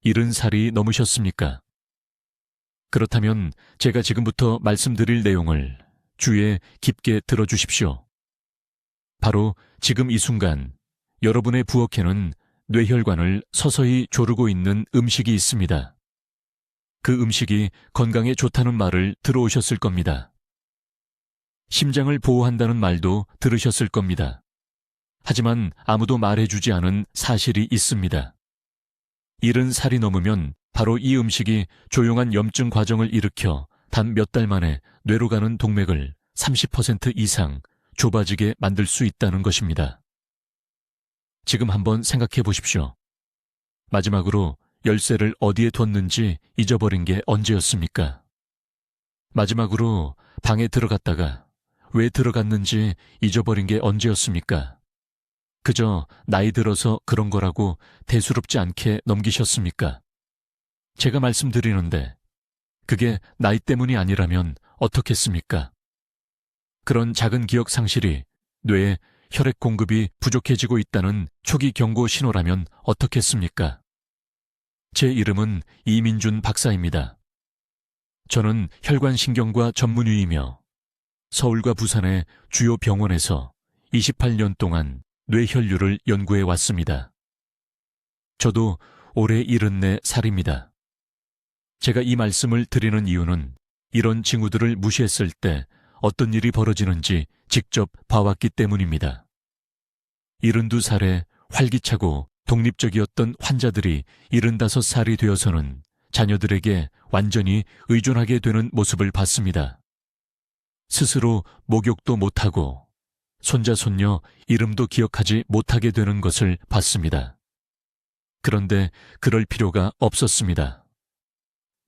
70살이 넘으셨습니까? 그렇다면 제가 지금부터 말씀드릴 내용을 주의에 깊게 들어주십시오. 바로 지금 이 순간 여러분의 부엌에는 뇌혈관을 서서히 조르고 있는 음식이 있습니다. 그 음식이 건강에 좋다는 말을 들어오셨을 겁니다. 심장을 보호한다는 말도 들으셨을 겁니다. 하지만 아무도 말해주지 않은 사실이 있습니다. 70살이 넘으면 바로 이 음식이 조용한 염증 과정을 일으켜 단 몇 달 만에 뇌로 가는 동맥을 30% 이상 좁아지게 만들 수 있다는 것입니다. 지금 한번 생각해 보십시오. 마지막으로 열쇠를 어디에 뒀는지 잊어버린 게 언제였습니까? 마지막으로 방에 들어갔다가 왜 들어갔는지 잊어버린 게 언제였습니까? 그저 나이 들어서 그런 거라고 대수롭지 않게 넘기셨습니까? 제가 말씀드리는데 그게 나이 때문이 아니라면 어떻겠습니까? 그런 작은 기억 상실이 뇌에 혈액 공급이 부족해지고 있다는 초기 경고 신호라면 어떻겠습니까? 제 이름은 이민준 박사입니다. 저는 혈관신경과 전문의이며 서울과 부산의 주요 병원에서 28년 동안 뇌혈류를 연구해 왔습니다. 저도 올해 74살입니다. 제가 이 말씀을 드리는 이유는 이런 징후들을 무시했을 때 어떤 일이 벌어지는지 직접 봐왔기 때문입니다. 72살에 활기차고 독립적이었던 환자들이 75살이 되어서는 자녀들에게 완전히 의존하게 되는 모습을 봤습니다. 스스로 목욕도 못하고 손자 손녀 이름도 기억하지 못하게 되는 것을 봤습니다. 그런데 그럴 필요가 없었습니다.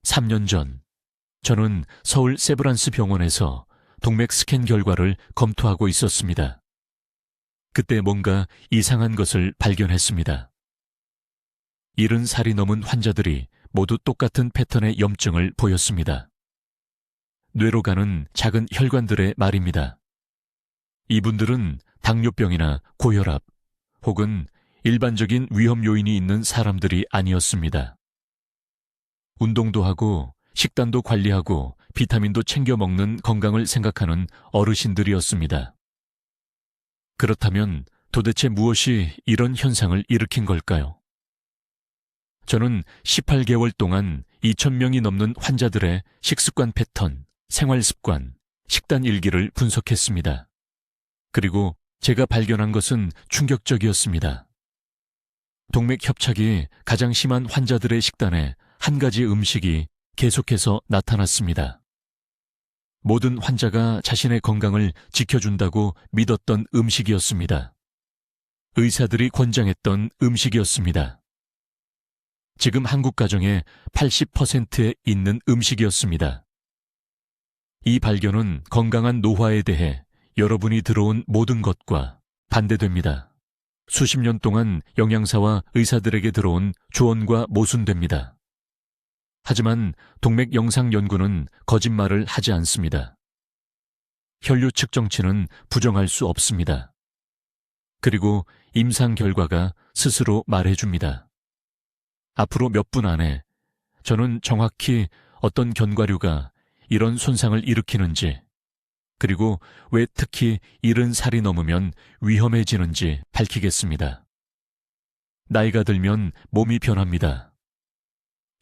3년 전 저는 서울 세브란스 병원에서 동맥 스캔 결과를 검토하고 있었습니다. 그때 뭔가 이상한 것을 발견했습니다. 70살이 넘은 환자들이 모두 똑같은 패턴의 염증을 보였습니다. 뇌로 가는 작은 혈관들의 말입니다. 이분들은 당뇨병이나 고혈압 혹은 일반적인 위험 요인이 있는 사람들이 아니었습니다. 운동도 하고 식단도 관리하고 비타민도 챙겨 먹는 건강을 생각하는 어르신들이었습니다. 그렇다면 도대체 무엇이 이런 현상을 일으킨 걸까요? 저는 18개월 동안 2,000명이 넘는 환자들의 식습관 패턴, 생활 습관, 식단 일기를 분석했습니다. 그리고 제가 발견한 것은 충격적이었습니다. 동맥 협착이 가장 심한 환자들의 식단에 한 가지 음식이 계속해서 나타났습니다. 모든 환자가 자신의 건강을 지켜준다고 믿었던 음식이었습니다. 의사들이 권장했던 음식이었습니다. 지금 한국 가정의 80%에 있는 음식이었습니다. 이 발견은 건강한 노화에 대해 여러분이 들어온 모든 것과 반대됩니다. 수십 년 동안 영양사와 의사들에게 들어온 조언과 모순됩니다. 하지만 동맥 영상 연구는 거짓말을 하지 않습니다. 혈류 측정치는 부정할 수 없습니다. 그리고 임상 결과가 스스로 말해줍니다. 앞으로 몇 분 안에 저는 정확히 어떤 견과류가 이런 손상을 일으키는지, 그리고 왜 특히 70살이 넘으면 위험해지는지 밝히겠습니다. 나이가 들면 몸이 변합니다.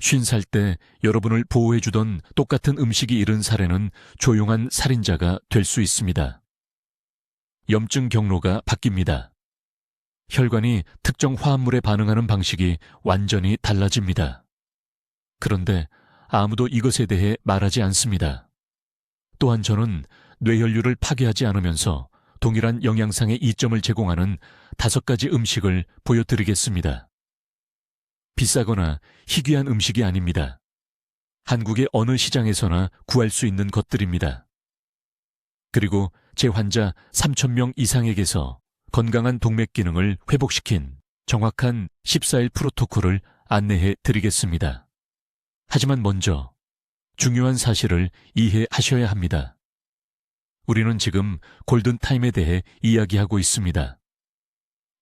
50살 때 여러분을 보호해주던 똑같은 음식이 70살에는 조용한 살인자가 될 수 있습니다. 염증 경로가 바뀝니다. 혈관이 특정 화합물에 반응하는 방식이 완전히 달라집니다. 그런데 아무도 이것에 대해 말하지 않습니다. 또한 저는 뇌혈류를 파괴하지 않으면서 동일한 영양상의 이점을 제공하는 5가지 음식을 보여드리겠습니다. 비싸거나 희귀한 음식이 아닙니다. 한국의 어느 시장에서나 구할 수 있는 것들입니다. 그리고 제 환자 3,000명 이상에게서 건강한 동맥 기능을 회복시킨 정확한 14일 프로토콜을 안내해 드리겠습니다. 하지만 먼저 중요한 사실을 이해하셔야 합니다. 우리는 지금 골든타임에 대해 이야기하고 있습니다.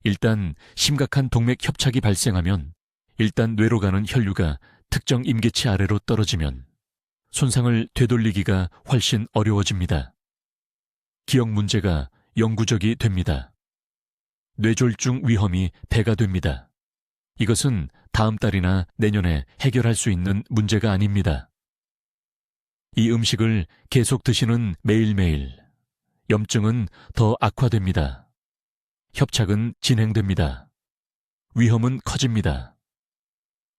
일단 심각한 동맥 협착이 발생하면 일단 뇌로 가는 혈류가 특정 임계치 아래로 떨어지면 손상을 되돌리기가 훨씬 어려워집니다. 기억 문제가 영구적이 됩니다. 뇌졸중 위험이 배가 됩니다. 이것은 다음 달이나 내년에 해결할 수 있는 문제가 아닙니다. 이 음식을 계속 드시는 매일매일 염증은 더 악화됩니다. 협착은 진행됩니다. 위험은 커집니다.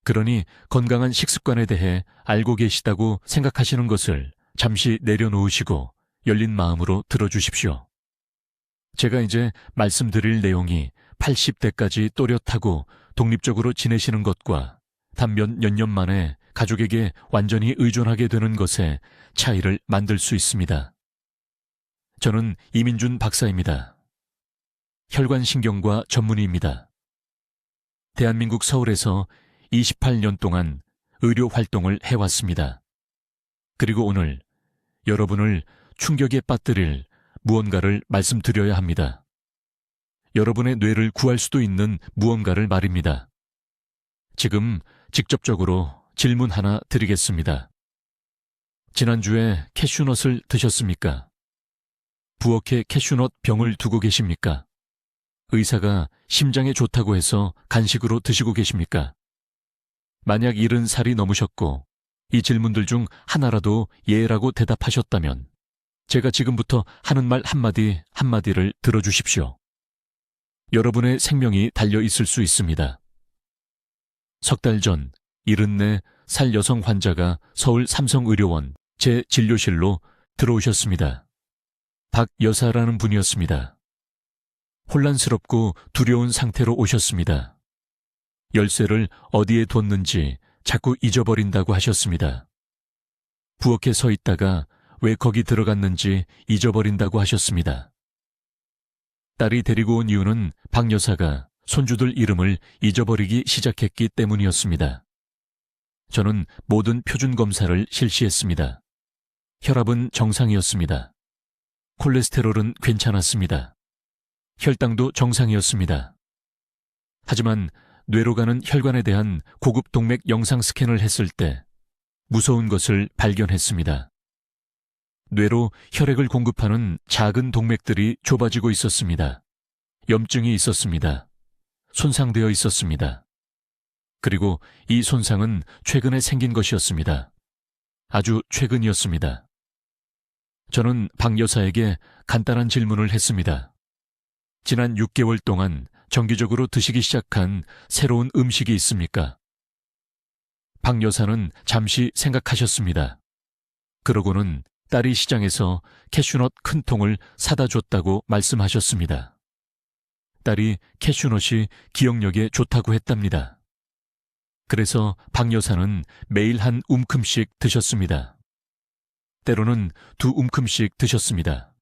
그러니 건강한 식습관에 대해 알고 계시다고 생각하시는 것을 잠시 내려놓으시고 열린 마음으로 들어주십시오. 제가 이제 말씀드릴 내용이 80대까지 또렷하고 독립적으로 지내시는 것과 단 몇 년 만에 가족에게 완전히 의존하게 되는 것에 차이를 만들 수 있습니다. 저는 이민준 박사입니다. 혈관신경과 전문의입니다. 대한민국 서울에서 28년 동안 의료 활동을 해왔습니다. 그리고 오늘 여러분을 충격에 빠뜨릴 무언가를 말씀드려야 합니다. 여러분의 뇌를 구할 수도 있는 무언가를 말입니다. 지금 직접적으로 질문 하나 드리겠습니다. 지난주에 캐슈넛을 드셨습니까? 부엌에 캐슈넛 병을 두고 계십니까? 의사가 심장에 좋다고 해서 간식으로 드시고 계십니까? 만약 70살이 넘으셨고 이 질문들 중 하나라도 예라고 대답하셨다면 제가 지금부터 하는 말 한마디를 들어주십시오. 여러분의 생명이 달려 있을 수 있습니다. 석 달 전 74살 여성 환자가 서울 삼성의료원 제 진료실로 들어오셨습니다. 박 여사라는 분이었습니다. 혼란스럽고 두려운 상태로 오셨습니다. 열쇠를 어디에 뒀는지 자꾸 잊어버린다고 하셨습니다. 부엌에 서 있다가 왜 거기 들어갔는지 잊어버린다고 하셨습니다. 딸이 데리고 온 이유는 박 여사가 손주들 이름을 잊어버리기 시작했기 때문이었습니다. 저는 모든 표준 검사를 실시했습니다. 혈압은 정상이었습니다. 콜레스테롤은 괜찮았습니다. 혈당도 정상이었습니다. 하지만 뇌로 가는 혈관에 대한 고급 동맥 영상 스캔을 했을 때 무서운 것을 발견했습니다. 뇌로 혈액을 공급하는 작은 동맥들이 좁아지고 있었습니다. 염증이 있었습니다. 손상되어 있었습니다. 그리고 이 손상은 최근에 생긴 것이었습니다. 아주 최근이었습니다. 저는 박 여사에게 간단한 질문을 했습니다. 지난 6개월 동안 정기적으로 드시기 시작한 새로운 음식이 있습니까? 박 여사는 잠시 생각하셨습니다. 그러고는 딸이 시장에서 캐슈넛 큰 통을 사다 줬다고 말씀하셨습니다. 딸이 캐슈넛이 기억력에 좋다고 했답니다. 그래서 박 여사는 매일 한 움큼씩 드셨습니다. 때로는 2움큼씩 드셨습니다.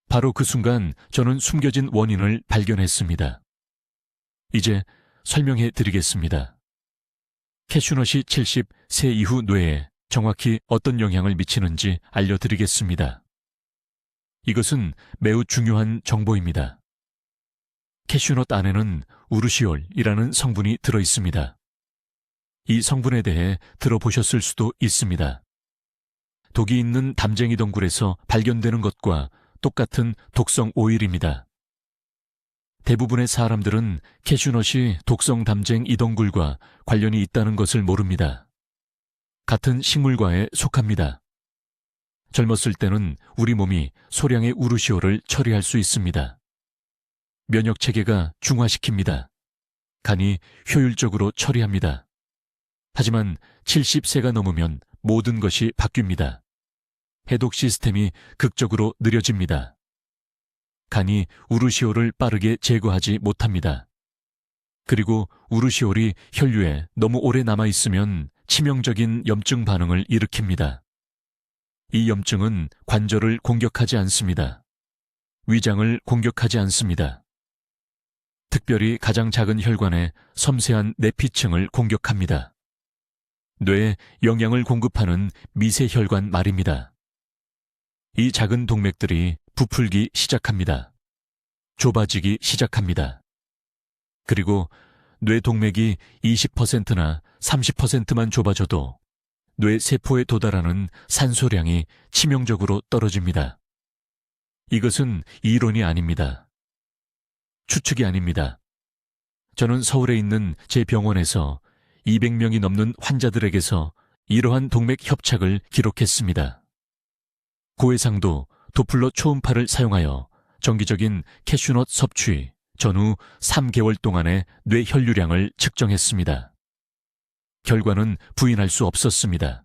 바로 그 순간 저는 숨겨진 원인을 발견했습니다. 이제 설명해 드리겠습니다. 캐슈넛이 70세 이후 뇌에 정확히 어떤 영향을 미치는지 알려드리겠습니다. 이것은 매우 중요한 정보입니다. 캐슈넛 안에는 우르시올이라는 성분이 들어 있습니다. 이 성분에 대해 들어보셨을 수도 있습니다. 독이 있는 담쟁이 덩굴에서 발견되는 것과 똑같은 독성 오일입니다. 대부분의 사람들은 캐슈넛이 독성 담쟁 이덩굴과 관련이 있다는 것을 모릅니다. 같은 식물과에 속합니다. 젊었을 때는 우리 몸이 소량의 우르시올을 처리할 수 있습니다. 면역체계가 중화시킵니다. 간이 효율적으로 처리합니다. 하지만 70세가 넘으면 모든 것이 바뀝니다. 해독 시스템이 극적으로 느려집니다. 간이 우르시올을 빠르게 제거하지 못합니다. 그리고 우르시올이 혈류에 너무 오래 남아있으면 치명적인 염증 반응을 일으킵니다. 이 염증은 관절을 공격하지 않습니다. 위장을 공격하지 않습니다. 특별히 가장 작은 혈관의 섬세한 내피층을 공격합니다. 뇌에 영양을 공급하는 미세혈관 말입니다. 이 작은 동맥들이 부풀기 시작합니다. 좁아지기 시작합니다. 그리고 뇌 동맥이 20%나 30%만 좁아져도 뇌 세포에 도달하는 산소량이 치명적으로 떨어집니다. 이것은 이론이 아닙니다. 추측이 아닙니다. 저는 서울에 있는 제 병원에서 200명이 넘는 환자들에게서 이러한 동맥 협착을 기록했습니다. 고해상도 도플러 초음파를 사용하여 정기적인 캐슈넛 섭취 전후 3개월 동안의 뇌 혈류량을 측정했습니다. 결과는 부인할 수 없었습니다.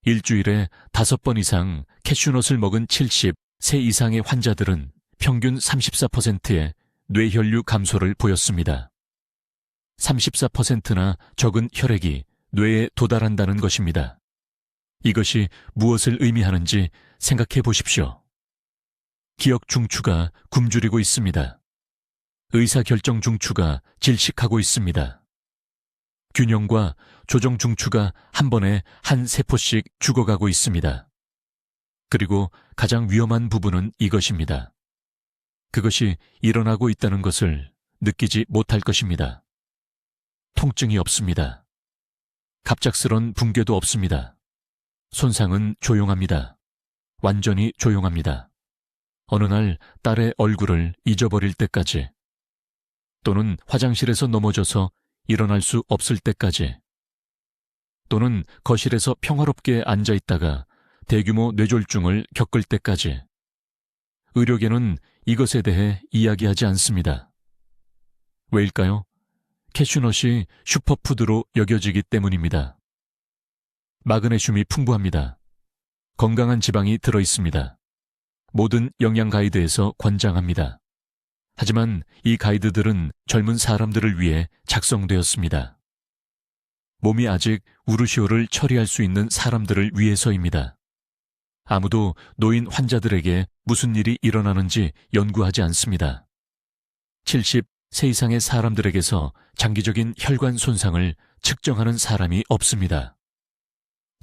일주일에 5번 이상 캐슈넛을 먹은 70세 이상의 환자들은 평균 34%의 뇌혈류 감소를 보였습니다. 34%나 적은 혈액이 뇌에 도달한다는 것입니다. 이것이 무엇을 의미하는지 생각해 보십시오. 기억 중추가 굶주리고 있습니다. 의사결정 중추가 질식하고 있습니다. 균형과 조정 중추가 한 번에 한 세포씩 죽어가고 있습니다. 그리고 가장 위험한 부분은 이것입니다. 그것이 일어나고 있다는 것을 느끼지 못할 것입니다. 통증이 없습니다. 갑작스런 붕괴도 없습니다. 손상은 조용합니다. 완전히 조용합니다. 어느 날 딸의 얼굴을 잊어버릴 때까지, 또는 화장실에서 넘어져서 일어날 수 없을 때까지, 또는 거실에서 평화롭게 앉아 있다가 대규모 뇌졸중을 겪을 때까지. 의료계는 이것에 대해 이야기하지 않습니다. 왜일까요? 캐슈넛이 슈퍼푸드로 여겨지기 때문입니다. 마그네슘이 풍부합니다. 건강한 지방이 들어있습니다. 모든 영양 가이드에서 권장합니다. 하지만 이 가이드들은 젊은 사람들을 위해 작성되었습니다. 몸이 아직 우르시오를 처리할 수 있는 사람들을 위해서입니다. 아무도 노인 환자들에게 무슨 일이 일어나는지 연구하지 않습니다. 70세 이상의 사람들에게서 장기적인 혈관 손상을 측정하는 사람이 없습니다.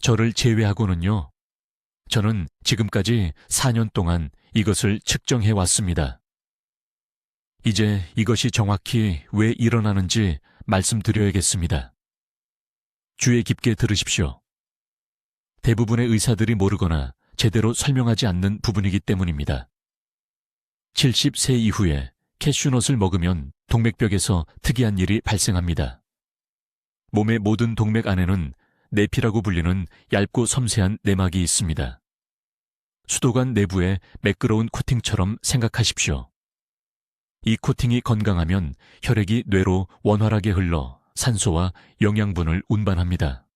저를 제외하고는요. 저는 지금까지 4년 동안 이것을 측정해 왔습니다. 이제 이것이 정확히 왜 일어나는지 말씀드려야겠습니다. 주의 깊게 들으십시오. 대부분의 의사들이 모르거나 제대로 설명하지 않는 부분이기 때문입니다. 70세 이후에 캐슈넛을 먹으면 동맥벽에서 특이한 일이 발생합니다. 몸의 모든 동맥 안에는 내피라고 불리는 얇고 섬세한 내막이 있습니다. 수도관 내부의 매끄러운 코팅처럼 생각하십시오. 이 코팅이 건강하면 혈액이 뇌로 원활하게 흘러 산소와 영양분을 운반합니다.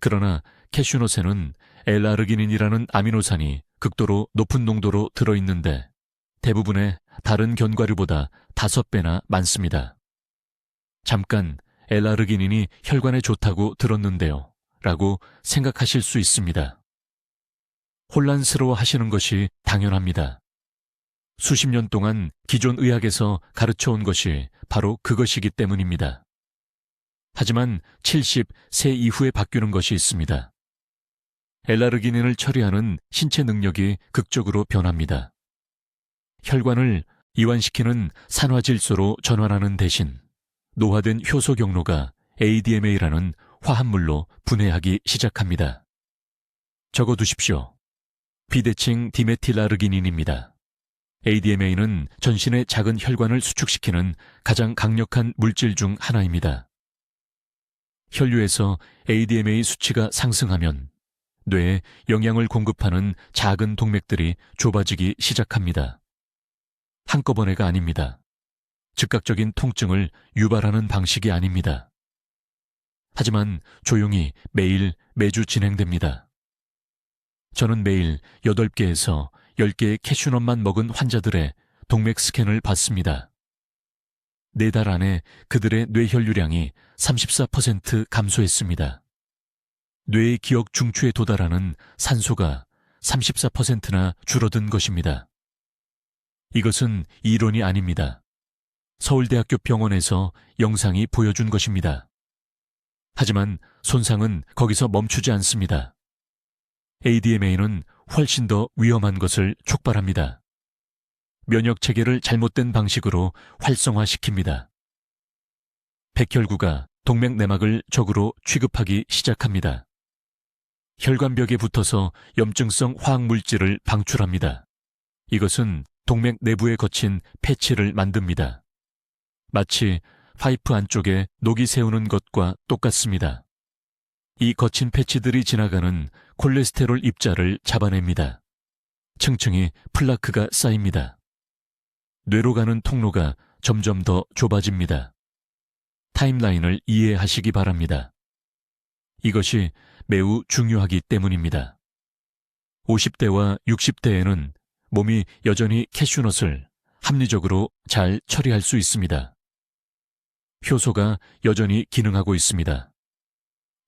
그러나 캐슈넛에는 L아르기닌이라는 아미노산이 극도로 높은 농도로 들어있는데 대부분의 다른 견과류보다 5배나 많습니다. 잠깐 L아르기닌이 혈관에 좋다고 들었는데요 라고 생각하실 수 있습니다. 혼란스러워 하시는 것이 당연합니다. 수십 년 동안 기존 의학에서 가르쳐온 것이 바로 그것이기 때문입니다. 하지만 70세 이후에 바뀌는 것이 있습니다. L아르기닌을 처리하는 신체 능력이 극적으로 변합니다. 혈관을 이완시키는 산화질소로 전환하는 대신 노화된 효소 경로가 ADMA라는 화합물로 분해하기 시작합니다. 적어두십시오. 비대칭 디메틸아르기닌입니다. ADMA는 전신의 작은 혈관을 수축시키는 가장 강력한 물질 중 하나입니다. 혈류에서 ADMA 수치가 상승하면 뇌에 영양을 공급하는 작은 동맥들이 좁아지기 시작합니다. 한꺼번에가 아닙니다. 즉각적인 통증을 유발하는 방식이 아닙니다. 하지만 조용히 매주 진행됩니다. 저는 매일 8개에서 10개의 캐슈넛만 먹은 환자들의 동맥 스캔을 받습니다. 4달 안에 그들의 뇌혈류량이 34% 감소했습니다. 뇌의 기억 중추에 도달하는 산소가 34%나 줄어든 것입니다. 이것은 이론이 아닙니다. 서울대학교 병원에서 영상이 보여준 것입니다. 하지만 손상은 거기서 멈추지 않습니다. ADMA는 훨씬 더 위험한 것을 촉발합니다. 면역 체계를 잘못된 방식으로 활성화시킵니다. 백혈구가 동맥내막을 적으로 취급하기 시작합니다. 혈관벽에 붙어서 염증성 화학물질을 방출합니다. 이것은 동맥 내부에 거친 패치를 만듭니다. 마치 파이프 안쪽에 녹이 새우는 것과 똑같습니다. 이 거친 패치들이 지나가는 콜레스테롤 입자를 잡아냅니다. 층층이 플라크가 쌓입니다. 뇌로 가는 통로가 점점 더 좁아집니다. 타임라인을 이해하시기 바랍니다. 이것이 매우 중요하기 때문입니다. 50대와 60대에는 몸이 여전히 캐슈넛을 합리적으로 잘 처리할 수 있습니다. 효소가 여전히 기능하고 있습니다.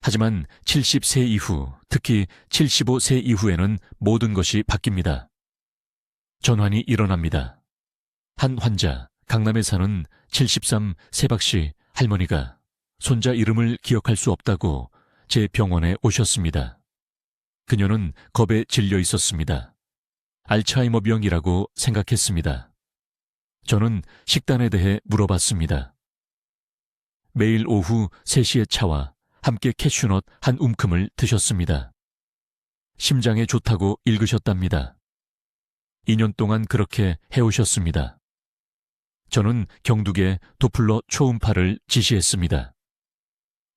하지만 70세 이후, 특히 75세 이후에는 모든 것이 바뀝니다. 전환이 일어납니다. 한 환자, 강남에 사는 73 세박씨 할머니가 손자 이름을 기억할 수 없다고 제 병원에 오셨습니다. 그녀는 겁에 질려 있었습니다. 알츠하이머병이라고 생각했습니다. 저는 식단에 대해 물어봤습니다. 매일 오후 3시에 차와 함께 캐슈넛 한 움큼을 드셨습니다. 심장에 좋다고 읽으셨답니다. 2년 동안 그렇게 해오셨습니다. 저는 경두계 도플러 초음파를 지시했습니다.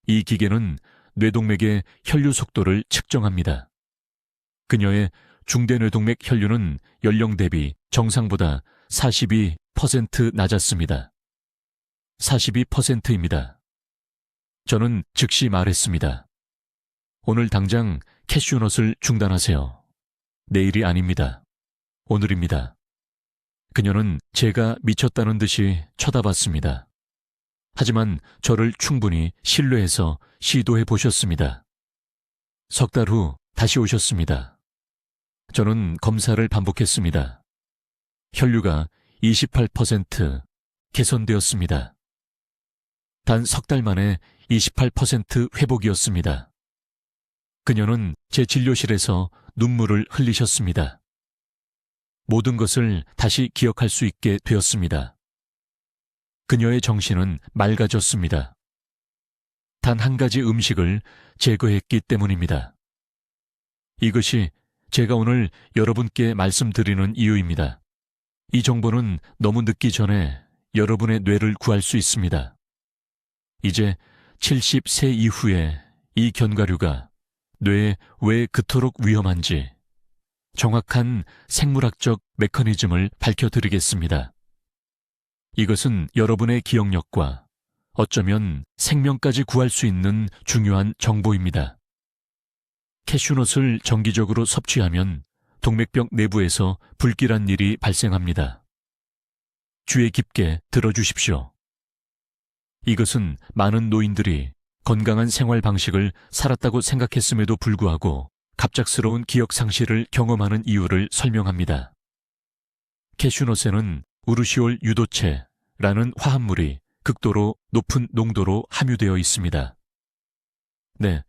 이 기계는 뇌동맥의 혈류 속도를 측정합니다. 그녀의 중대뇌동맥 혈류는 연령 대비 정상보다 42% 낮았습니다. 42%입니다. 저는 즉시 말했습니다. 오늘 당장 캐슈넛을 중단하세요. 내일이 아닙니다. 오늘입니다. 그녀는 제가 미쳤다는 듯이 쳐다봤습니다. 하지만 저를 충분히 신뢰해서 시도해 보셨습니다. 석 달 후 다시 오셨습니다. 저는 검사를 반복했습니다. 혈류가 28% 개선되었습니다. 단 석 달 만에 28% 회복이었습니다. 그녀는 제 진료실에서 눈물을 흘리셨습니다. 모든 것을 다시 기억할 수 있게 되었습니다. 그녀의 정신은 맑아졌습니다. 단 한 가지 음식을 제거했기 때문입니다. 이것이 제가 오늘 여러분께 말씀드리는 이유입니다. 이 정보는 너무 늦기 전에 여러분의 뇌를 구할 수 있습니다. 이제 70세 이후에 이 견과류가 뇌에 왜 그토록 위험한지 정확한 생물학적 메커니즘을 밝혀드리겠습니다. 이것은 여러분의 기억력과 어쩌면 생명까지 구할 수 있는 중요한 정보입니다. 캐슈넛을 정기적으로 섭취하면 동맥벽 내부에서 불길한 일이 발생합니다. 귀에 깊게 들어주십시오. 이것은 많은 노인들이 건강한 생활 방식을 살았다고 생각했음에도 불구하고 갑작스러운 기억 상실을 경험하는 이유를 설명합니다. 캐슈넛에는 우르시올 유도체라는 화합물이 극도로 높은 농도로 함유되어 있습니다. 네,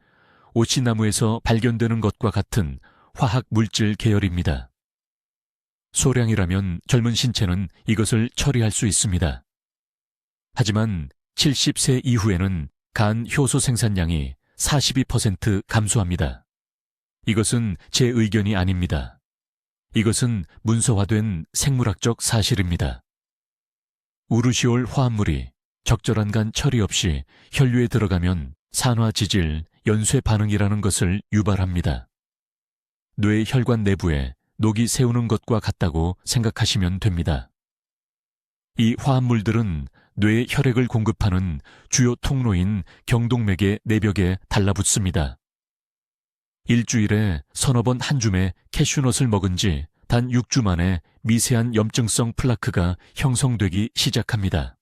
오치나무에서 발견되는 것과 같은 화학 물질 계열입니다. 소량이라면 젊은 신체는 이것을 처리할 수 있습니다. 하지만 70세 이후에는 간 효소 생산량이 42% 감소합니다. 이것은 제 의견이 아닙니다. 이것은 문서화된 생물학적 사실입니다. 우르시올 화합물이 적절한 간 처리 없이 혈류에 들어가면 산화지질, 연쇄 반응이라는 것을 유발합니다. 뇌 혈관 내부에 녹이 새우는 것과 같다고 생각하시면 됩니다. 이 화합물들은 뇌에 혈액을 공급하는 주요 통로인 경동맥의 내벽에 달라붙습니다. 일주일에 서너 번 한 줌의 캐슈넛을 먹은 지 단 6주 만에 미세한 염증성 플라크가 형성되기 시작합니다.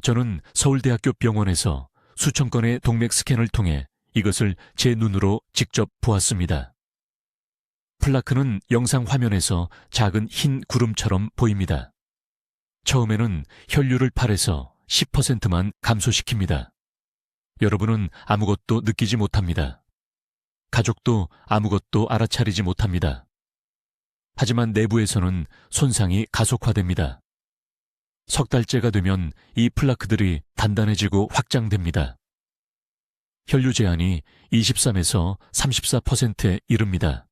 저는 서울대학교 병원에서 수천 건의 동맥 스캔을 통해 이것을 제 눈으로 직접 보았습니다. 플라크는 영상 화면에서 작은 흰 구름처럼 보입니다. 처음에는 혈류를 8에서 10%만 감소시킵니다. 여러분은 아무것도 느끼지 못합니다. 가족도 아무것도 알아차리지 못합니다. 하지만 내부에서는 손상이 가속화됩니다. 석 달째가 되면 이 플라크들이 단단해지고 확장됩니다. 혈류 제한이 23에서 34%에 이릅니다.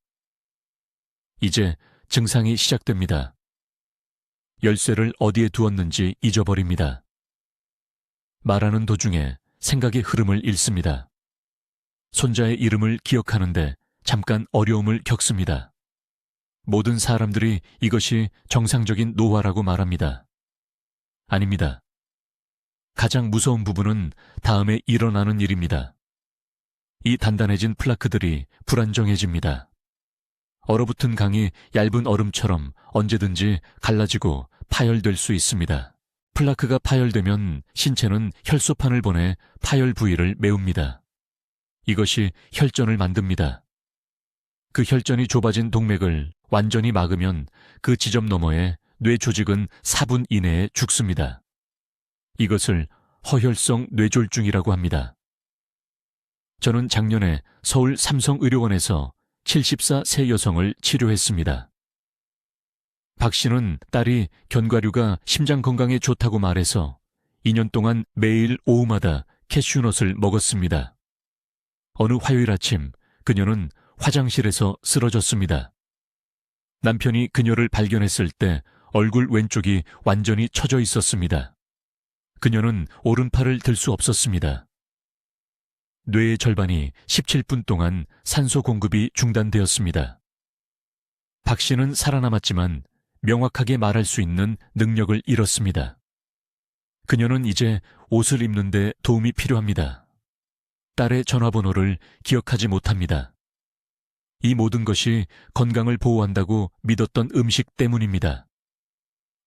이제 증상이 시작됩니다. 열쇠를 어디에 두었는지 잊어버립니다. 말하는 도중에 생각의 흐름을 잃습니다. 손자의 이름을 기억하는데 잠깐 어려움을 겪습니다. 모든 사람들이 이것이 정상적인 노화라고 말합니다. 아닙니다. 가장 무서운 부분은 다음에 일어나는 일입니다. 이 단단해진 플라크들이 불안정해집니다. 얼어붙은 강이 얇은 얼음처럼 언제든지 갈라지고 파열될 수 있습니다. 플라크가 파열되면 신체는 혈소판을 보내 파열 부위를 메웁니다. 이것이 혈전을 만듭니다. 그 혈전이 좁아진 동맥을 완전히 막으면 그 지점 너머에 뇌 조직은 4분 이내에 죽습니다. 이것을 허혈성 뇌졸중이라고 합니다. 저는 작년에 서울 삼성의료원에서 74세 여성을 치료했습니다. 박 씨는 딸이 견과류가 심장 건강에 좋다고 말해서 2년 동안 매일 오후마다 캐슈넛을 먹었습니다. 어느 화요일 아침 그녀는 화장실에서 쓰러졌습니다. 남편이 그녀를 발견했을 때 얼굴 왼쪽이 완전히 처져 있었습니다. 그녀는 오른팔을 들 수 없었습니다. 뇌의 절반이 17분 동안 산소 공급이 중단되었습니다. 박 씨는 살아남았지만 명확하게 말할 수 있는 능력을 잃었습니다. 그녀는 이제 옷을 입는데 도움이 필요합니다. 딸의 전화번호를 기억하지 못합니다. 이 모든 것이 건강을 보호한다고 믿었던 음식 때문입니다.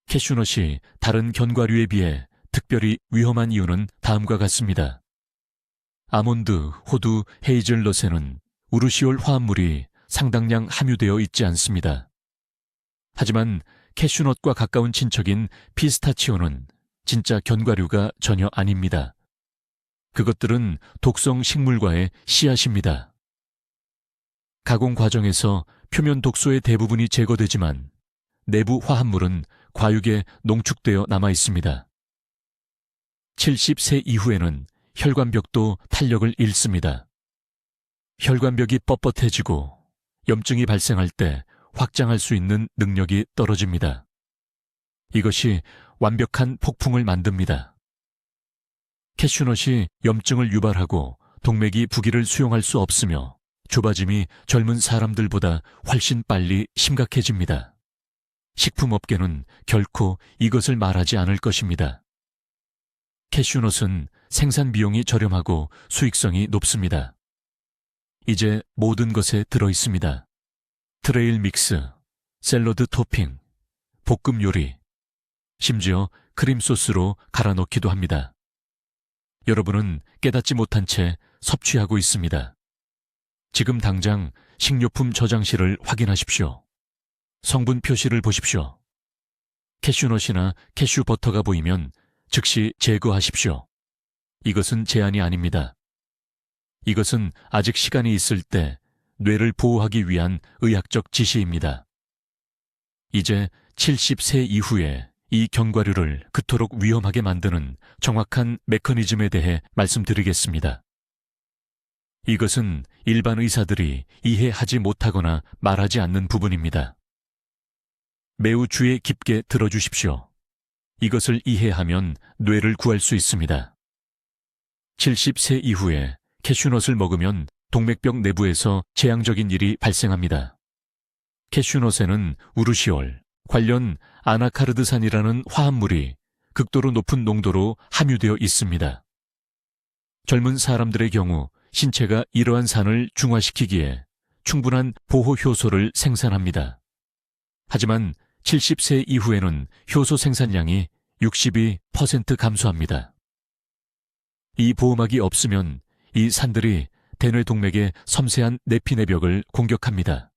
캐슈넛이 다른 견과류에 비해 특별히 위험한 이유는 다음과 같습니다. 아몬드, 호두, 헤이즐넛에는 우르시올 화합물이 상당량 함유되어 있지 않습니다. 하지만 캐슈넛과 가까운 친척인 피스타치오는 진짜 견과류가 전혀 아닙니다. 그것들은 독성 식물과의 씨앗입니다. 가공 과정에서 표면 독소의 대부분이 제거되지만 내부 화합물은 과육에 농축되어 남아 있습니다. 70세 이후에는 혈관벽도 탄력을 잃습니다. 혈관벽이 뻣뻣해지고 염증이 발생할 때 확장할 수 있는 능력이 떨어집니다. 이것이 완벽한 폭풍을 만듭니다. 캐슈넛이 염증을 유발하고 동맥이 부기를 수용할 수 없으며 좁아짐이 젊은 사람들보다 훨씬 빨리 심각해집니다. 식품업계는 결코 이것을 말하지 않을 것입니다. 캐슈넛은 생산 비용이 저렴하고 수익성이 높습니다. 이제 모든 것에 들어 있습니다. 트레일 믹스, 샐러드 토핑, 볶음 요리, 심지어 크림 소스로 갈아 넣기도 합니다. 여러분은 깨닫지 못한 채 섭취하고 있습니다. 지금 당장 식료품 저장실을 확인하십시오. 성분 표시를 보십시오. 캐슈넛이나 캐슈버터가 보이면 즉시 제거하십시오. 이것은 제한이 아닙니다. 이것은 아직 시간이 있을 때 뇌를 보호하기 위한 의학적 지시입니다. 이제 70세 이후에 이 견과류를 그토록 위험하게 만드는 정확한 메커니즘에 대해 말씀드리겠습니다. 이것은 일반 의사들이 이해하지 못하거나 말하지 않는 부분입니다. 매우 주의 깊게 들어주십시오. 이것을 이해하면 뇌를 구할 수 있습니다. 70세 이후에 캐슈넛을 먹으면 동맥벽 내부에서 재앙적인 일이 발생합니다. 캐슈넛에는 우르시올, 관련 아나카르드산이라는 화합물이 극도로 높은 농도로 함유되어 있습니다. 젊은 사람들의 경우 신체가 이러한 산을 중화시키기에 충분한 보호 효소를 생산합니다. 하지만 70세 이후에는 효소 생산량이 62% 감소합니다. 이 보호막이 없으면 이 산들이 대뇌 동맥의 섬세한 내피내벽을 공격합니다.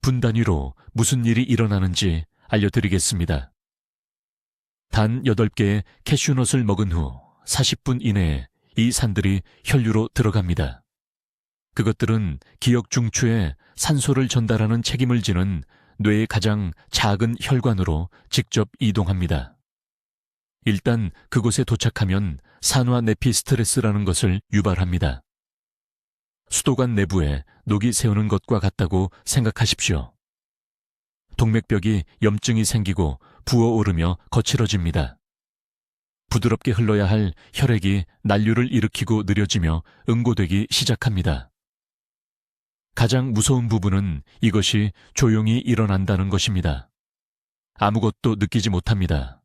분 단위로 무슨 일이 일어나는지 알려드리겠습니다. 단 8개의 캐슈넛을 먹은 후 40분 이내에 이 산들이 혈류로 들어갑니다. 그것들은 기억 중추에 산소를 전달하는 책임을 지는 뇌의 가장 작은 혈관으로 직접 이동합니다. 일단 그곳에 도착하면 산화내피 스트레스라는 것을 유발합니다. 수도관 내부에 녹이 새우는 것과 같다고 생각하십시오. 동맥벽이 염증이 생기고 부어오르며 거칠어집니다. 부드럽게 흘러야 할 혈액이 난류를 일으키고 느려지며 응고되기 시작합니다. 가장 무서운 부분은 이것이 조용히 일어난다는 것입니다. 아무것도 느끼지 못합니다.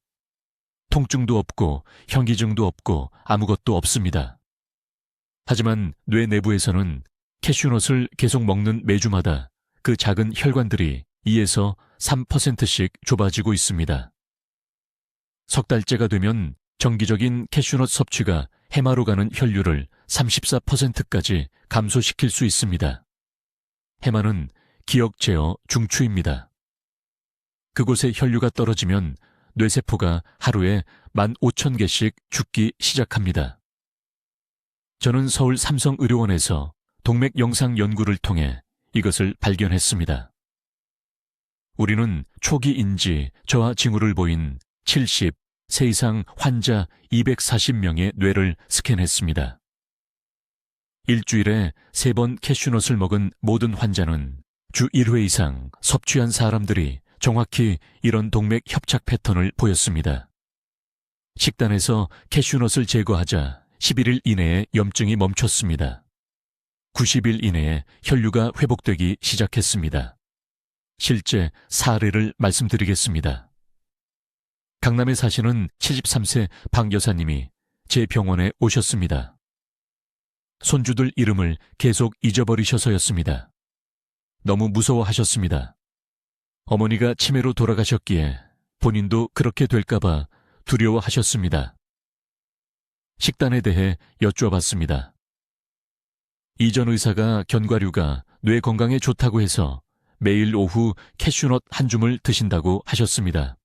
통증도 없고 현기증도 없고 아무것도 없습니다. 하지만 뇌 내부에서는 캐슈넛을 계속 먹는 매주마다 그 작은 혈관들이 2에서 3%씩 좁아지고 있습니다. 석 달째가 되면 정기적인 캐슈넛 섭취가 해마로 가는 혈류를 34%까지 감소시킬 수 있습니다. 해마는 기억 제어 중추입니다. 그곳에 혈류가 떨어지면 뇌세포가 하루에 15,000개씩 죽기 시작합니다. 저는 서울 삼성의료원에서 동맥 영상 연구를 통해 이것을 발견했습니다. 우리는 초기 인지 저하 징후를 보인 70세 이상 환자 240명의 뇌를 스캔했습니다. 일주일에 3번 캐슈넛을 먹은 모든 환자는 주 1회 이상 섭취한 사람들이 정확히 이런 동맥 협착 패턴을 보였습니다. 식단에서 캐슈넛을 제거하자 11일 이내에 염증이 멈췄습니다. 90일 이내에 혈류가 회복되기 시작했습니다. 실제 사례를 말씀드리겠습니다. 강남에 사시는 73세 박 여사님이 제 병원에 오셨습니다. 손주들 이름을 계속 잊어버리셔서였습니다. 너무 무서워하셨습니다. 어머니가 치매로 돌아가셨기에 본인도 그렇게 될까봐 두려워하셨습니다. 식단에 대해 여쭈어봤습니다. 이전 의사가 견과류가 뇌 건강에 좋다고 해서 매일 오후 캐슈넛 한 줌을 드신다고 하셨습니다.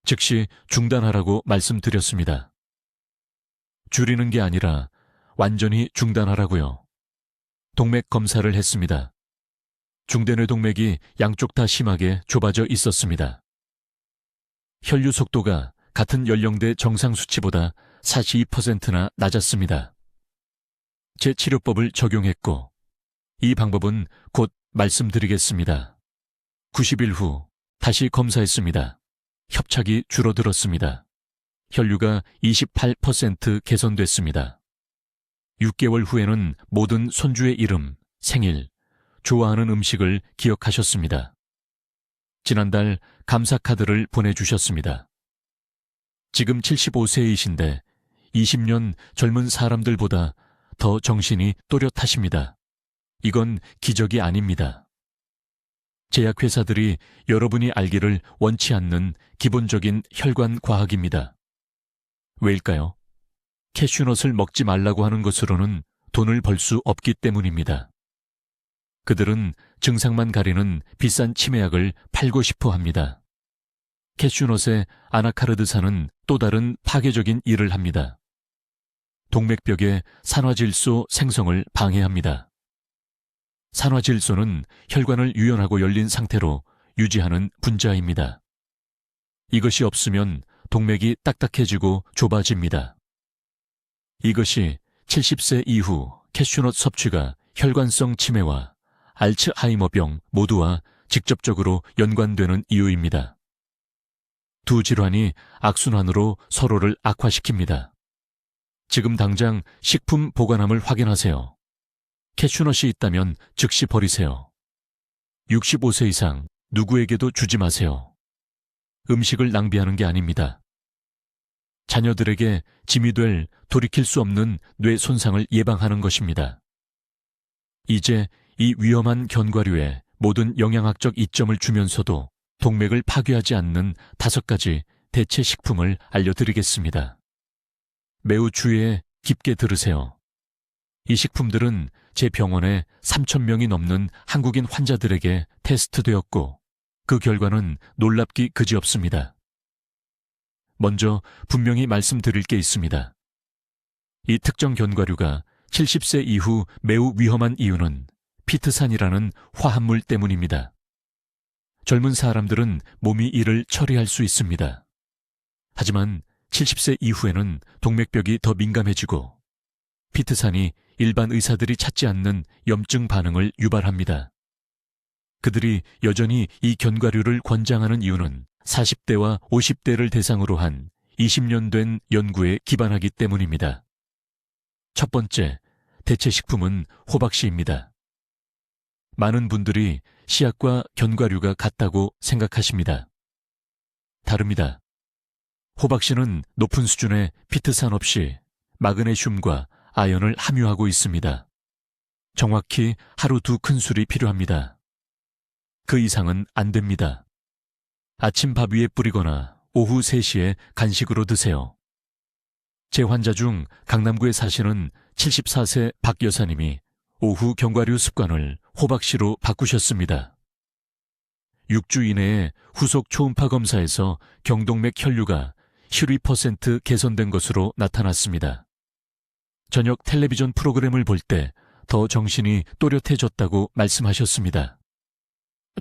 즉시 중단하라고 말씀드렸습니다. 줄이는 게 아니라 완전히 중단하라고요. 동맥 검사를 했습니다. 중대뇌 동맥이 양쪽 다 심하게 좁아져 있었습니다. 혈류 속도가 같은 연령대 정상 수치보다 42%나 낮았습니다. 제 치료법을 적용했고 이 방법은 곧 말씀드리겠습니다. 90일 후 다시 검사했습니다. 협착이 줄어들었습니다. 혈류가 28% 개선됐습니다. 6개월 후에는 모든 손주의 이름, 생일, 좋아하는 음식을 기억하셨습니다. 지난달 감사 카드를 보내주셨습니다. 지금 75세이신데 20년 젊은 사람들보다 더 정신이 또렷하십니다. 이건 기적이 아닙니다. 제약회사들이 여러분이 알기를 원치 않는 기본적인 혈관 과학입니다. 왜일까요? 캐슈넛을 먹지 말라고 하는 것으로는 돈을 벌 수 없기 때문입니다. 그들은 증상만 가리는 비싼 치매약을 팔고 싶어 합니다. 캐슈넛의 아나카르드산은 또 다른 파괴적인 일을 합니다. 동맥벽의 산화질소 생성을 방해합니다. 산화질소는 혈관을 유연하고 열린 상태로 유지하는 분자입니다. 이것이 없으면 동맥이 딱딱해지고 좁아집니다. 이것이 70세 이후 캐슈넛 섭취가 혈관성 치매와 알츠하이머병 모두와 직접적으로 연관되는 이유입니다. 두 질환이 악순환으로 서로를 악화시킵니다. 지금 당장 식품 보관함을 확인하세요. 캐슈넛이 있다면 즉시 버리세요. 65세 이상 누구에게도 주지 마세요. 음식을 낭비하는 게 아닙니다. 자녀들에게 짐이 될 돌이킬 수 없는 뇌 손상을 예방하는 것입니다. 이제 이 위험한 견과류에 모든 영양학적 이점을 주면서도 동맥을 파괴하지 않는 5가지 대체 식품을 알려드리겠습니다. 매우 주의해 깊게 들으세요. 이 식품들은 제 병원에 3,000명이 넘는 한국인 환자들에게 테스트되었고 그 결과는 놀랍기 그지없습니다. 먼저 분명히 말씀드릴 게 있습니다. 이 특정 견과류가 70세 이후 매우 위험한 이유는 피트산이라는 화합물 때문입니다. 젊은 사람들은 몸이 이를 처리할 수 있습니다. 하지만 70세 이후에는 동맥벽이 더 민감해지고 피트산이 일반 의사들이 찾지 않는 염증 반응을 유발합니다. 그들이 여전히 이 견과류를 권장하는 이유는 40대와 50대를 대상으로 한 20년 된 연구에 기반하기 때문입니다. 첫 번째, 대체식품은 호박씨입니다. 많은 분들이 씨앗과 견과류가 같다고 생각하십니다. 다릅니다. 호박씨는 높은 수준의 피트산 없이 마그네슘과 아연을 함유하고 있습니다. 정확히 하루 2큰술이 필요합니다. 그 이상은 안 됩니다. 아침 밥 위에 뿌리거나 오후 3시에 간식으로 드세요. 제 환자 중 강남구에 사시는 74세 박 여사님이 오후 견과류 습관을 호박씨로 바꾸셨습니다. 6주 이내에 후속 초음파 검사에서 경동맥 혈류가 12% 개선된 것으로 나타났습니다. 저녁 텔레비전 프로그램을 볼 때 더 정신이 또렷해졌다고 말씀하셨습니다.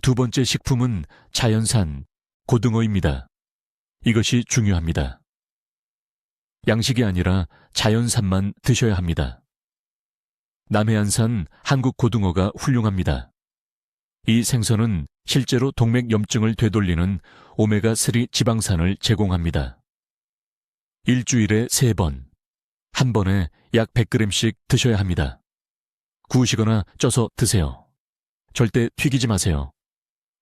두 번째 식품은 자연산 고등어입니다. 이것이 중요합니다. 양식이 아니라 자연산만 드셔야 합니다. 남해안산 한국 고등어가 훌륭합니다. 이 생선은 실제로 동맥염증을 되돌리는 오메가3 지방산을 제공합니다. 일주일에 3번, 한 번에 약 100g씩 드셔야 합니다. 구우시거나 쪄서 드세요. 절대 튀기지 마세요.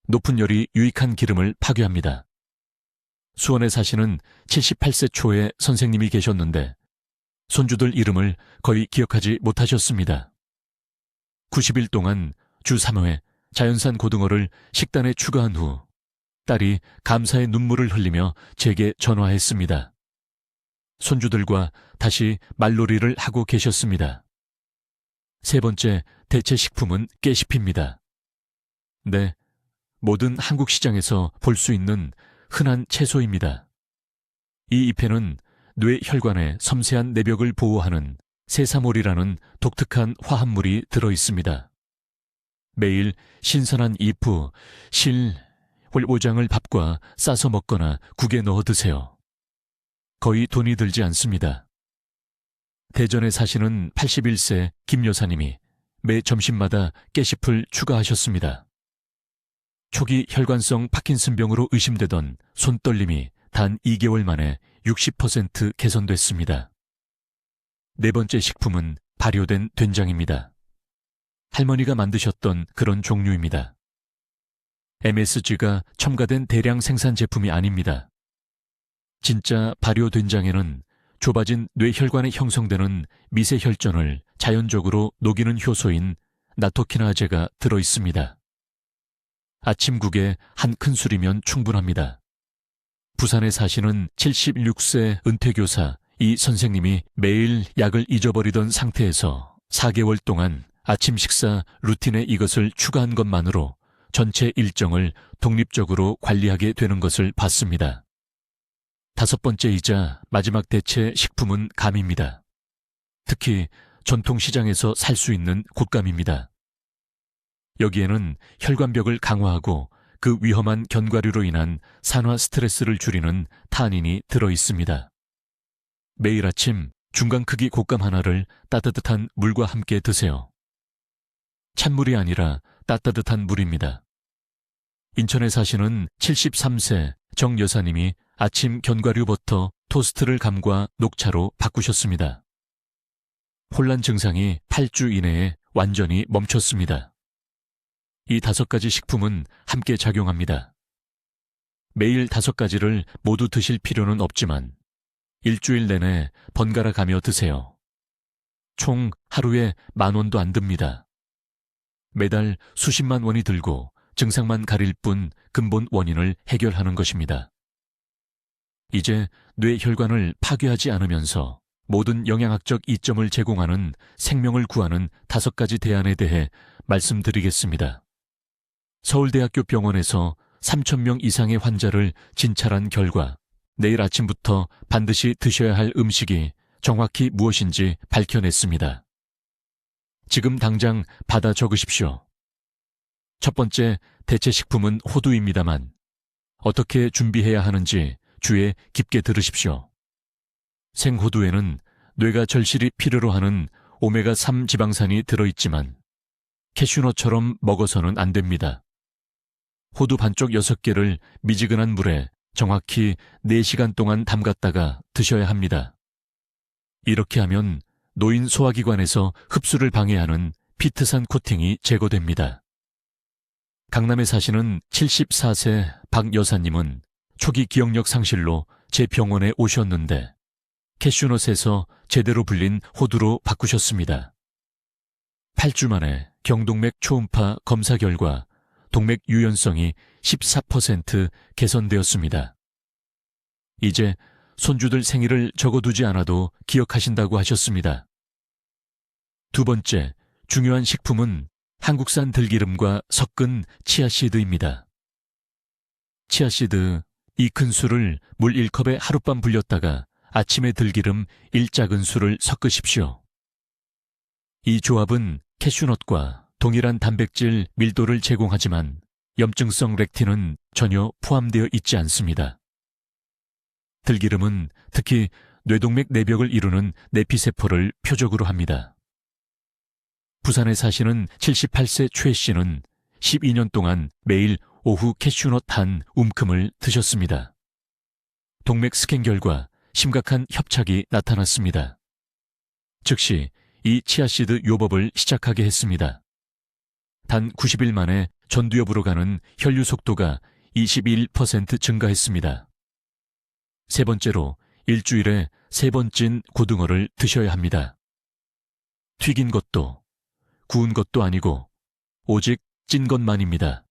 높은 열이 유익한 기름을 파괴합니다. 수원에 사시는 78세 초의 선생님이 계셨는데 손주들 이름을 거의 기억하지 못하셨습니다. 90일 동안 주 3회 자연산 고등어를 식단에 추가한 후 딸이 감사의 눈물을 흘리며 제게 전화했습니다. 손주들과 다시 말놀이를 하고 계셨습니다. 세 번째 대체 식품은 깨씹입니다. 네, 모든 한국 시장에서 볼 수 있는 흔한 채소입니다. 이 잎에는 뇌 혈관의 섬세한 내벽을 보호하는 세사몰이라는 독특한 화합물이 들어 있습니다. 매일 신선한 잎, 오장을 밥과 싸서 먹거나 국에 넣어 드세요. 거의 돈이 들지 않습니다. 대전에 사시는 81세 김 여사님이 매 점심마다 깨씹을 추가하셨습니다. 초기 혈관성 파킨슨병으로 의심되던 손떨림이 단 2개월 만에 60% 개선됐습니다. 네 번째 식품은 발효된 된장입니다. 할머니가 만드셨던 그런 종류입니다. MSG가 첨가된 대량 생산 제품이 아닙니다. 진짜 발효 된장에는 좁아진 뇌혈관에 형성되는 미세 혈전을 자연적으로 녹이는 효소인 나토키나제가 들어 있습니다. 아침국에 한 큰술이면 충분합니다. 부산에 사시는 76세 은퇴교사 이 선생님이 매일 약을 잊어버리던 상태에서 4개월 동안 아침 식사 루틴에 이것을 추가한 것만으로 전체 일정을 독립적으로 관리하게 되는 것을 봤습니다. 다섯 번째이자 마지막 대체 식품은 감입니다. 특히 전통시장에서 살 수 있는 곶감입니다. 여기에는 혈관벽을 강화하고 그 위험한 견과류로 인한 산화 스트레스를 줄이는 타닌이 들어 있습니다. 매일 아침 중간 크기 곶감 하나를 따뜻한 물과 함께 드세요. 찬물이 아니라 따뜻한 물입니다. 인천에 사시는 73세 정 여사님이 아침 견과류 버터 토스트를 감과 녹차로 바꾸셨습니다. 혼란 증상이 8주 이내에 완전히 멈췄습니다. 이 5가지 식품은 함께 작용합니다. 매일 5가지를 모두 드실 필요는 없지만 일주일 내내 번갈아 가며 드세요. 총 하루에 10,000원도 안 듭니다. 매달 수십만 원이 들고 증상만 가릴 뿐 근본 원인을 해결하는 것입니다. 이제 뇌혈관을 파괴하지 않으면서 모든 영양학적 이점을 제공하는 생명을 구하는 5가지 대안에 대해 말씀드리겠습니다. 서울대학교 병원에서 3,000명 이상의 환자를 진찰한 결과 내일 아침부터 반드시 드셔야 할 음식이 정확히 무엇인지 밝혀냈습니다. 지금 당장 받아 적으십시오. 첫 번째 대체 식품은 호두입니다만 어떻게 준비해야 하는지 주에 깊게 들으십시오. 생호두에는 뇌가 절실히 필요로 하는 오메가3 지방산이 들어있지만 캐슈넛처럼 먹어서는 안 됩니다. 호두 반쪽 6개를 미지근한 물에 정확히 4시간 동안 담갔다가 드셔야 합니다. 이렇게 하면 노인 소화기관에서 흡수를 방해하는 피트산 코팅이 제거됩니다. 강남에 사시는 74세 박 여사님은 초기 기억력 상실로 제 병원에 오셨는데 캐슈넛에서 제대로 불린 호두로 바꾸셨습니다. 8주 만에 경동맥 초음파 검사 결과 동맥 유연성이 14% 개선되었습니다. 이제 손주들 생일을 적어두지 않아도 기억하신다고 하셨습니다. 두 번째, 중요한 식품은 한국산 들기름과 섞은 치아씨드입니다. 치아씨드 2큰술을 물 1컵에 하룻밤 불렸다가 아침에 들기름 1작은술을 섞으십시오. 이 조합은 캐슈넛과 동일한 단백질 밀도를 제공하지만 염증성 렉틴은 전혀 포함되어 있지 않습니다. 들기름은 특히 뇌동맥 내벽을 이루는 내피세포를 표적으로 합니다. 부산에 사시는 78세 최 씨는 12년 동안 매일 오후 캐슈넛 한 움큼을 드셨습니다. 동맥 스캔 결과 심각한 협착이 나타났습니다. 즉시 이 치아씨드 요법을 시작하게 했습니다. 단 90일 만에 전두엽으로 가는 혈류 속도가 21% 증가했습니다. 세 번째로 일주일에 3번 찐 고등어를 드셔야 합니다. 튀긴 것도 구운 것도 아니고 오직 찐 것만입니다.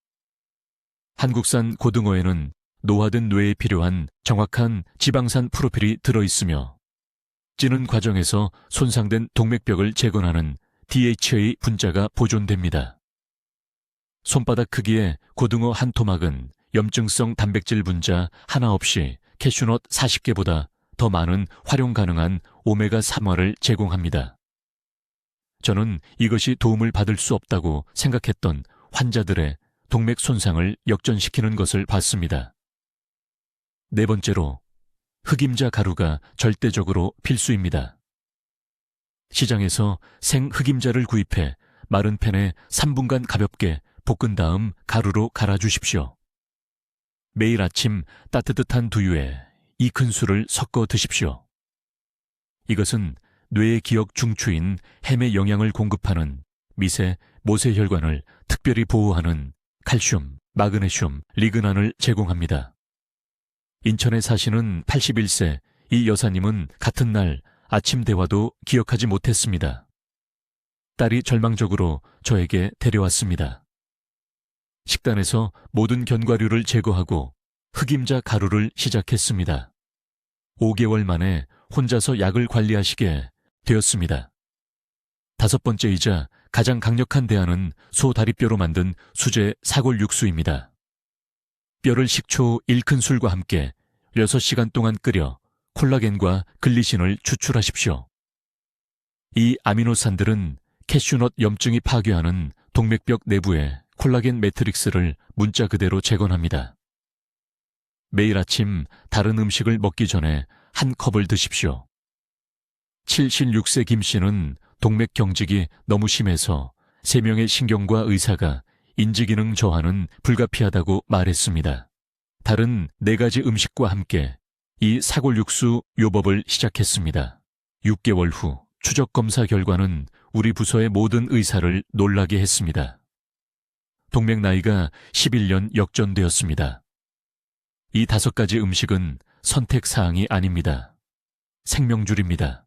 한국산 고등어에는 노화된 뇌에 필요한 정확한 지방산 프로필이 들어있으며 찌는 과정에서 손상된 동맥벽을 재건하는 DHA 분자가 보존됩니다. 손바닥 크기의 고등어 한 토막은 염증성 단백질 분자 하나 없이 캐슈넛 40개보다 더 많은 활용 가능한 오메가3화를 제공합니다. 저는 이것이 도움을 받을 수 없다고 생각했던 환자들의 동맥 손상을 역전시키는 것을 봤습니다. 네 번째로, 흑임자 가루가 절대적으로 필수입니다. 시장에서 생 흑임자를 구입해 마른 팬에 3분간 가볍게 볶은 다음 가루로 갈아주십시오. 매일 아침 따뜻한 두유에 2큰술을 섞어 드십시오. 이것은 뇌의 기억 중추인 햄에 영양을 공급하는 미세, 모세혈관을 특별히 보호하는 칼슘, 마그네슘, 리그난을 제공합니다. 인천에 사시는 81세 이 여사님은 같은 날 아침 대화도 기억하지 못했습니다. 딸이 절망적으로 저에게 데려왔습니다. 식단에서 모든 견과류를 제거하고 흑임자 가루를 시작했습니다. 5개월 만에 혼자서 약을 관리하시게 되었습니다. 5번째이자 가장 강력한 대안은 소 다리뼈로 만든 수제 사골 육수입니다. 뼈를 식초 1큰술과 함께 6시간 동안 끓여 콜라겐과 글리신을 추출하십시오. 이 아미노산들은 캐슈넛 염증이 파괴하는 동맥벽 내부의 콜라겐 매트릭스를 문자 그대로 재건합니다. 매일 아침 다른 음식을 먹기 전에 한 컵을 드십시오. 76세 김 씨는 동맥 경직이 너무 심해서 3명의 신경과 의사가 인지기능 저하는 불가피하다고 말했습니다. 다른 4가지 음식과 함께 이 사골육수 요법을 시작했습니다. 6개월 후 추적 검사 결과는 우리 부서의 모든 의사를 놀라게 했습니다. 동맥 나이가 11년 역전되었습니다. 이 5가지 음식은 선택사항이 아닙니다. 생명줄입니다.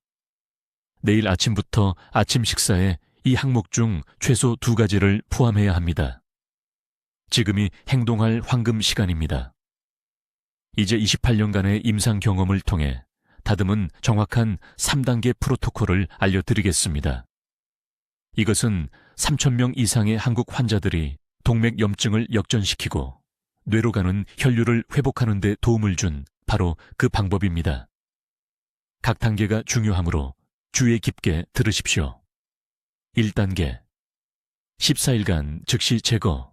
내일 아침부터 아침 식사에 이 항목 중 최소 2가지를 포함해야 합니다. 지금이 행동할 황금 시간입니다. 이제 28년간의 임상 경험을 통해 다듬은 정확한 3단계 프로토콜을 알려드리겠습니다. 이것은 3,000명 이상의 한국 환자들이 동맥 염증을 역전시키고 뇌로 가는 혈류를 회복하는 데 도움을 준 바로 그 방법입니다. 각 단계가 중요하므로 주의 깊게 들으십시오. 1단계 14일간 즉시 제거.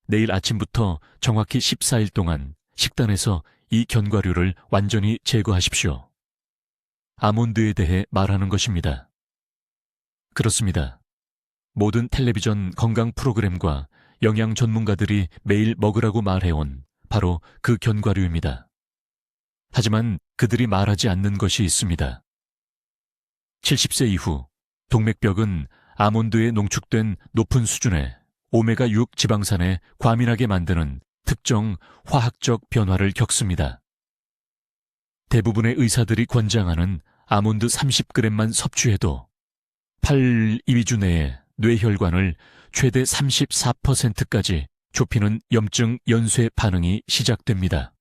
내일 아침부터 정확히 14일 동안 식단에서 이 견과류를 완전히 제거하십시오. 아몬드에 대해 말하는 것입니다. 그렇습니다. 모든 텔레비전 건강 프로그램과 영양 전문가들이 매일 먹으라고 말해온 바로 그 견과류입니다. 하지만 그들이 말하지 않는 것이 있습니다. 70세 이후 동맥벽은 아몬드에 농축된 높은 수준의 오메가6 지방산에 과민하게 만드는 특정 화학적 변화를 겪습니다. 대부분의 의사들이 권장하는 아몬드 30g만 섭취해도 8-12주 내에 뇌혈관을 최대 34%까지 좁히는 염증 연쇄 반응이 시작됩니다.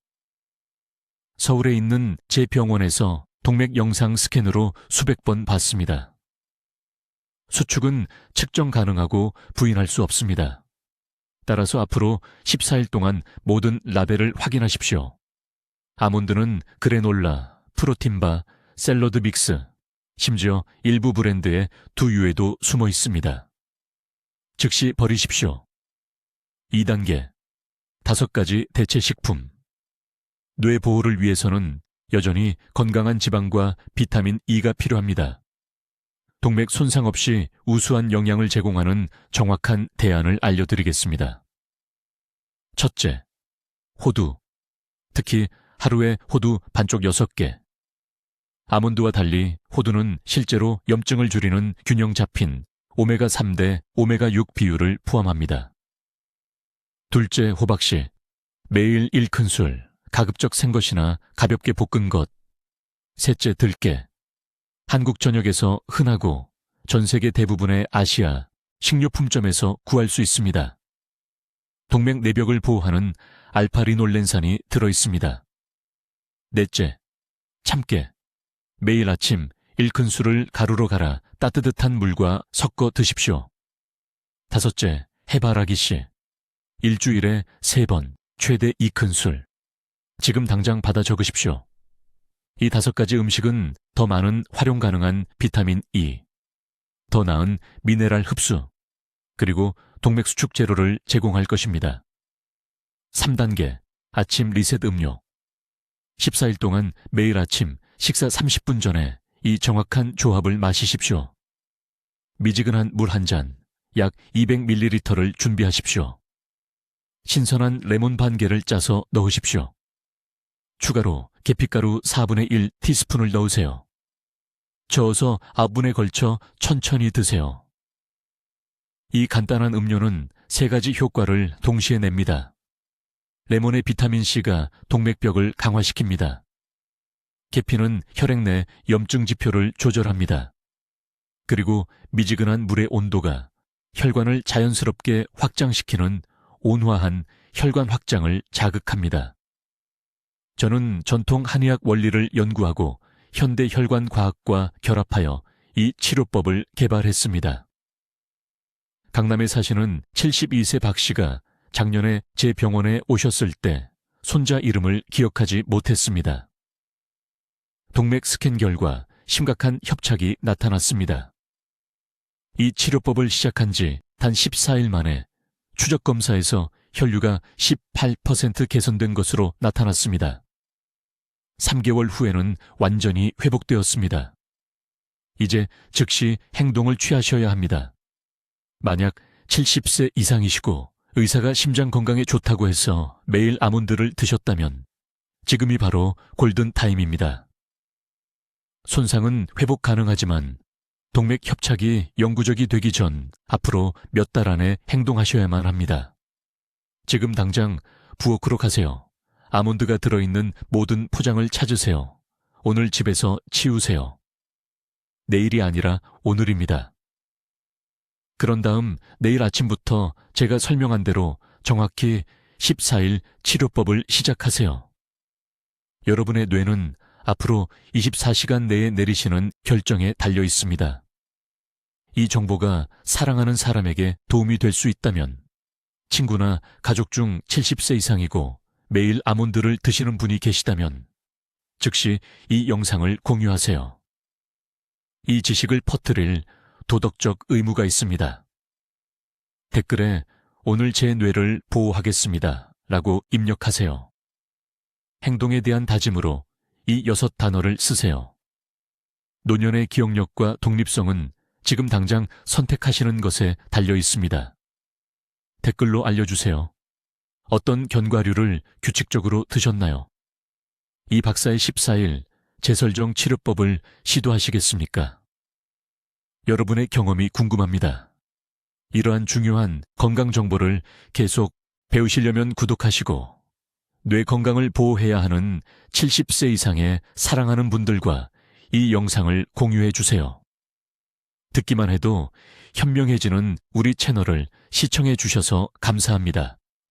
서울에 있는 제 병원에서 동맥 영상 스캔으로 수백 번 봤습니다. 수축은 측정 가능하고 부인할 수 없습니다. 따라서 앞으로 14일 동안 모든 라벨을 확인하십시오. 아몬드는 그래놀라, 프로틴바, 샐러드 믹스, 심지어 일부 브랜드의 두유에도 숨어 있습니다. 즉시 버리십시오. 2단계, 5가지 대체 식품. 뇌 보호를 위해서는 여전히 건강한 지방과 비타민 E가 필요합니다. 동맥 손상 없이 우수한 영양을 제공하는 정확한 대안을 알려드리겠습니다. 첫째, 호두. 특히 하루에 호두 반쪽 6개. 아몬드와 달리 호두는 실제로 염증을 줄이는 균형 잡힌 오메가3 대 오메가6 비율을 포함합니다. 둘째, 호박씨. 매일 1큰술, 가급적 생것이나 가볍게 볶은 것. 셋째, 들깨. 한국 전역에서 흔하고 전 세계 대부분의 아시아 식료품점에서 구할 수 있습니다. 동맥 내벽을 보호하는 알파리놀렌산이 들어있습니다. 넷째, 참깨. 매일 아침 1큰술을 가루로 갈아 따뜻한 물과 섞어 드십시오. 다섯째, 해바라기씨. 일주일에 3번, 최대 2큰술. 지금 당장 받아 적으십시오. 이 5가지 음식은 더 많은 활용 가능한 비타민 E, 더 나은 미네랄 흡수, 그리고 동맥 수축 제로를 제공할 것입니다. 3단계, 아침 리셋 음료. 14일 동안 매일 아침 식사 30분 전에 이 정확한 조합을 마시십시오. 미지근한 물 한 잔, 약 200ml를 준비하십시오. 신선한 레몬 반 개를 짜서 넣으십시오. 추가로 계피가루 4분의 1 티스푼을 넣으세요. 저어서 9분에 걸쳐 천천히 드세요. 이 간단한 음료는 3가지 효과를 동시에 냅니다. 레몬의 비타민C가 동맥벽을 강화시킵니다. 계피는 혈액 내 염증 지표를 조절합니다. 그리고 미지근한 물의 온도가 혈관을 자연스럽게 확장시키는 온화한 혈관 확장을 자극합니다. 저는 전통 한의학 원리를 연구하고 현대 혈관 과학과 결합하여 이 치료법을 개발했습니다. 강남에 사시는 72세 박 씨가 작년에 제 병원에 오셨을 때 손자 이름을 기억하지 못했습니다. 동맥 스캔 결과 심각한 협착이 나타났습니다. 이 치료법을 시작한 지 단 14일 만에 추적 검사에서 혈류가 18% 개선된 것으로 나타났습니다. 3개월 후에는 완전히 회복되었습니다. 이제 즉시 행동을 취하셔야 합니다. 만약 70세 이상이시고 의사가 심장 건강에 좋다고 해서 매일 아몬드를 드셨다면 지금이 바로 골든 타임입니다. 손상은 회복 가능하지만 동맥 협착이 영구적이 되기 전 앞으로 몇 달 안에 행동하셔야만 합니다. 지금 당장 부엌으로 가세요. 아몬드가 들어있는 모든 포장을 찾으세요. 오늘 집에서 치우세요. 내일이 아니라 오늘입니다. 그런 다음 내일 아침부터 제가 설명한 대로 정확히 14일 치료법을 시작하세요. 여러분의 뇌는 앞으로 24시간 내에 내리시는 결정에 달려 있습니다. 이 정보가 사랑하는 사람에게 도움이 될 수 있다면 친구나 가족 중 70세 이상이고 매일 아몬드를 드시는 분이 계시다면 즉시 이 영상을 공유하세요. 이 지식을 퍼뜨릴 도덕적 의무가 있습니다. 댓글에 오늘 제 뇌를 보호하겠습니다 라고 입력하세요. 행동에 대한 다짐으로 이 6단어를 쓰세요. 노년의 기억력과 독립성은 지금 당장 선택하시는 것에 달려 있습니다. 댓글로 알려주세요. 어떤 견과류를 규칙적으로 드셨나요? 이 박사의 14일 재설정 치료법을 시도하시겠습니까? 여러분의 경험이 궁금합니다. 이러한 중요한 건강 정보를 계속 배우시려면 구독하시고, 뇌 건강을 보호해야 하는 70세 이상의 사랑하는 분들과 이 영상을 공유해 주세요. 듣기만 해도 현명해지는 우리 채널을 시청해 주셔서 감사합니다.